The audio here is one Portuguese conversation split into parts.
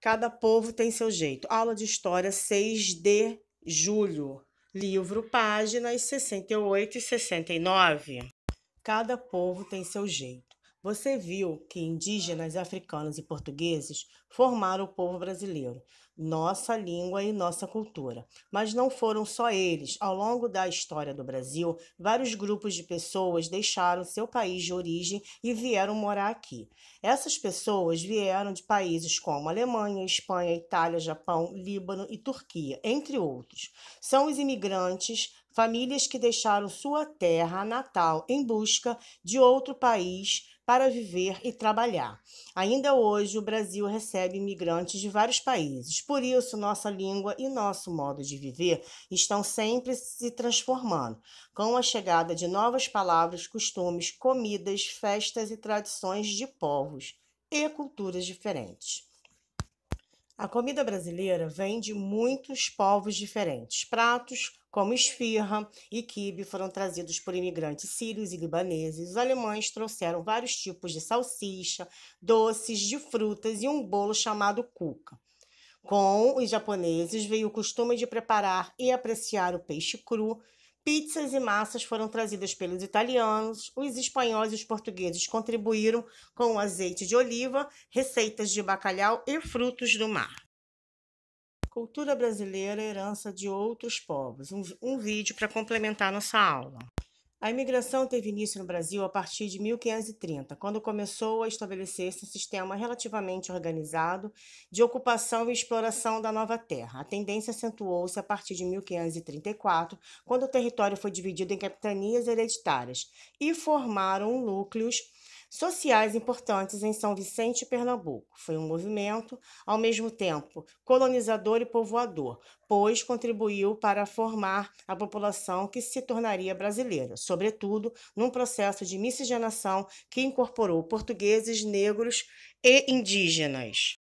Cada povo tem seu jeito. Aula de História, 6 de julho. Livro, páginas 68 e 69. Cada povo tem seu jeito. Você viu que indígenas, africanos e portugueses formaram o povo brasileiro, nossa língua e nossa cultura. Mas não foram só eles. Ao longo da história do Brasil, vários grupos de pessoas deixaram seu país de origem e vieram morar aqui. Essas pessoas vieram de países como Alemanha, Espanha, Itália, Japão, Líbano e Turquia, entre outros. São os imigrantes, famílias que deixaram sua terra natal em busca de outro país para viver e trabalhar. Ainda hoje, o Brasil recebe imigrantes de vários países. Por isso, nossa língua e nosso modo de viver estão sempre se transformando, com a chegada de novas palavras, costumes, comidas, festas e tradições de povos e culturas diferentes. A comida brasileira vem de muitos povos diferentes. Pratos como esfirra e quibe foram trazidos por imigrantes sírios e libaneses. Os alemães trouxeram vários tipos de salsicha, doces de frutas e um bolo chamado cuca. Com os japoneses veio o costume de preparar e apreciar o peixe cru. Pizzas e massas foram trazidas pelos italianos. Os espanhóis e os portugueses contribuíram com o azeite de oliva, receitas de bacalhau e frutos do mar. Cultura brasileira, herança de outros povos. Um vídeo para complementar nossa aula. A imigração teve início no Brasil a partir de 1530, quando começou a estabelecer-se um sistema relativamente organizado de ocupação e exploração da nova terra. A tendência acentuou-se a partir de 1534, quando o território foi dividido em capitanias hereditárias e formaram núcleos sociais importantes em São Vicente e Pernambuco. Foi um movimento, ao mesmo tempo, colonizador e povoador, pois contribuiu para formar a população que se tornaria brasileira, sobretudo num processo de miscigenação que incorporou portugueses, negros e indígenas.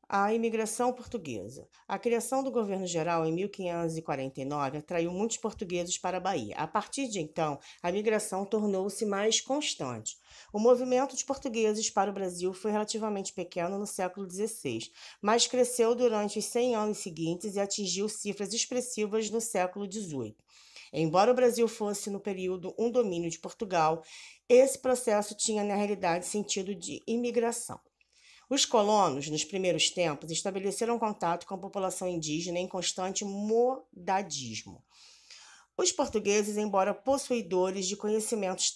A imigração portuguesa. A criação do governo geral em 1549 atraiu muitos portugueses para a Bahia. A partir de então, a migração tornou-se mais constante. O movimento de portugueses para o Brasil foi relativamente pequeno no século XVI, mas cresceu durante os 100 anos seguintes e atingiu cifras expressivas no século XVIII. Embora o Brasil fosse, no período, um domínio de Portugal, esse processo tinha, na realidade, sentido de imigração. Os colonos, nos primeiros tempos, estabeleceram contato com a população indígena em constante modadismo. Os portugueses, embora possuidores de conhecimentos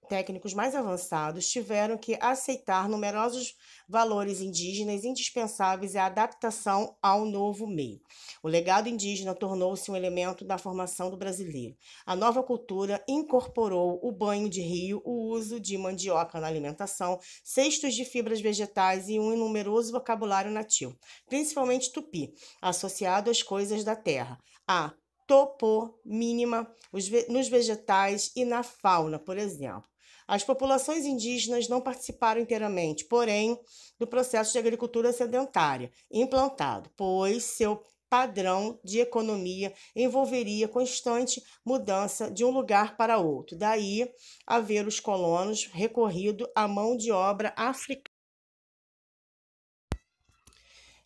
técnicos mais avançados, tiveram que aceitar numerosos valores indígenas indispensáveis à adaptação ao novo meio. O legado indígena tornou-se um elemento da formação do brasileiro. A nova cultura incorporou o banho de rio, o uso de mandioca na alimentação, cestos de fibras vegetais e um numeroso vocabulário nativo, principalmente tupi, associado às coisas da terra. A topomínima nos vegetais e na fauna, por exemplo. As populações indígenas não participaram inteiramente, porém, do processo de agricultura sedentária implantado, pois seu padrão de economia envolveria constante mudança de um lugar para outro. Daí haver os colonos recorrido à mão de obra africana.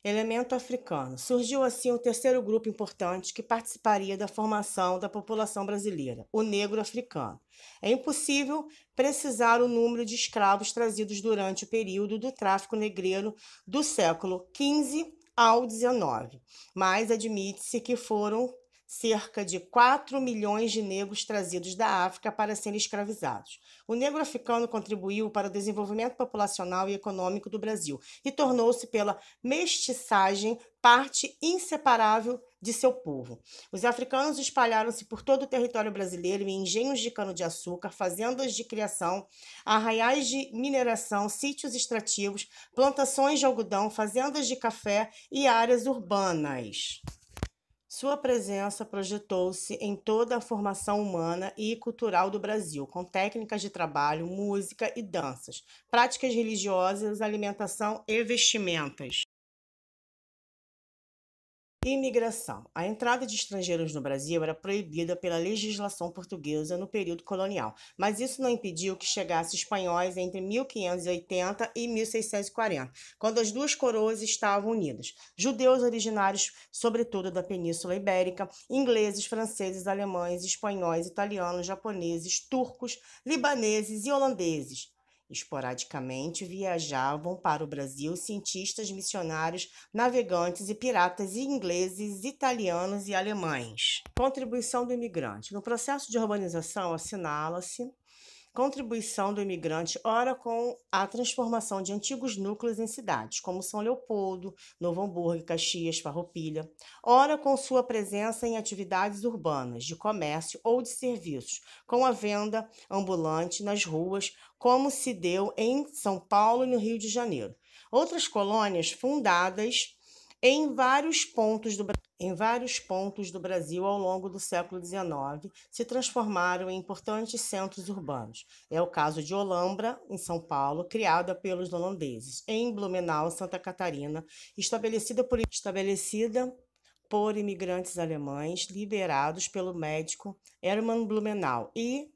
Elemento africano. Surgiu assim o terceiro grupo importante que participaria da formação da população brasileira, o negro africano. É impossível precisar o número de escravos trazidos durante o período do tráfico negreiro do século XV ao XIX, mas admite-se que foram cerca de 4 milhões de negros trazidos da África para serem escravizados. O negro africano contribuiu para o desenvolvimento populacional e econômico do Brasil e tornou-se, pela mestiçagem, parte inseparável de seu povo. Os africanos espalharam-se por todo o território brasileiro em engenhos de cana-de-açúcar, fazendas de criação, arraiais de mineração, sítios extrativos, plantações de algodão, fazendas de café e áreas urbanas. Sua presença projetou-se em toda a formação humana e cultural do Brasil, com técnicas de trabalho, música e danças, práticas religiosas, alimentação e vestimentas. Imigração. A entrada de estrangeiros no Brasil era proibida pela legislação portuguesa no período colonial, mas isso não impediu que chegassem espanhóis entre 1580 e 1640, quando as duas coroas estavam unidas. Judeus originários, sobretudo da Península Ibérica, ingleses, franceses, alemães, espanhóis, italianos, japoneses, turcos, libaneses e holandeses. Esporadicamente viajavam para o Brasil cientistas, missionários, navegantes e piratas ingleses, italianos e alemães. Contribuição do imigrante. No processo de urbanização, assinala-se contribuição do imigrante, ora com a transformação de antigos núcleos em cidades, como São Leopoldo, Novo Hamburgo, Caxias, Farroupilha, ora com sua presença em atividades urbanas, de comércio ou de serviços, com a venda ambulante nas ruas, como se deu em São Paulo e no Rio de Janeiro. Outras colônias fundadas em vários pontos do Brasil ao longo do século XIX se transformaram em importantes centros urbanos. É o caso de Olambra, em São Paulo, criada pelos holandeses, em Blumenau, Santa Catarina, estabelecida por imigrantes alemães liderados pelo médico Hermann Blumenau, e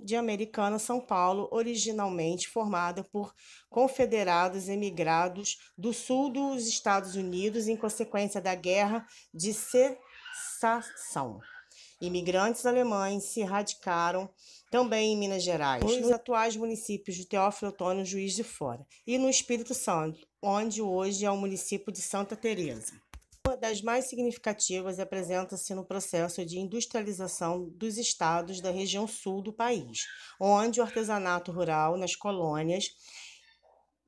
de Americana, São Paulo, originalmente formada por confederados emigrados do sul dos Estados Unidos em consequência da Guerra de Secessão. Imigrantes alemães se radicaram também em Minas Gerais, nos atuais municípios de Teófilo Otoni, Juiz de Fora, e no Espírito Santo, onde hoje é o município de Santa Teresa. Uma das mais significativas apresenta-se no processo de industrialização dos estados da região sul do país, onde o artesanato rural nas colônias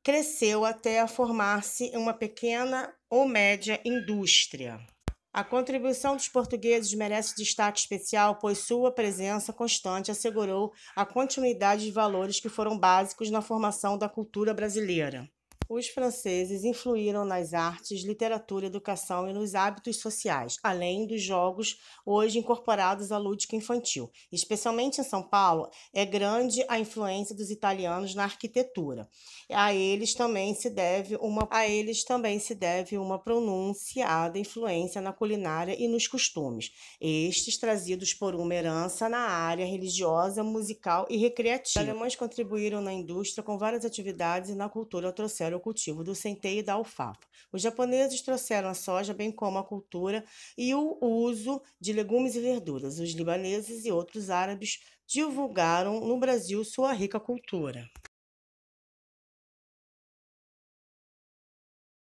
cresceu até formar-se uma pequena ou média indústria. A contribuição dos portugueses merece destaque especial, pois sua presença constante assegurou a continuidade de valores que foram básicos na formação da cultura brasileira. Os franceses influíram nas artes, literatura, educação e nos hábitos sociais, além dos jogos hoje incorporados à lúdica infantil. Especialmente em São Paulo, é grande a influência dos italianos na arquitetura. A eles também se deve uma pronunciada influência na culinária e nos costumes, estes trazidos por uma herança na área religiosa, musical e recreativa. Os alemães contribuíram na indústria com várias atividades e na cultura trouxeram o cultivo do centeio e da alfafa. Os japoneses trouxeram a soja, bem como a cultura e o uso de legumes e verduras. Os libaneses e outros árabes divulgaram no Brasil sua rica cultura.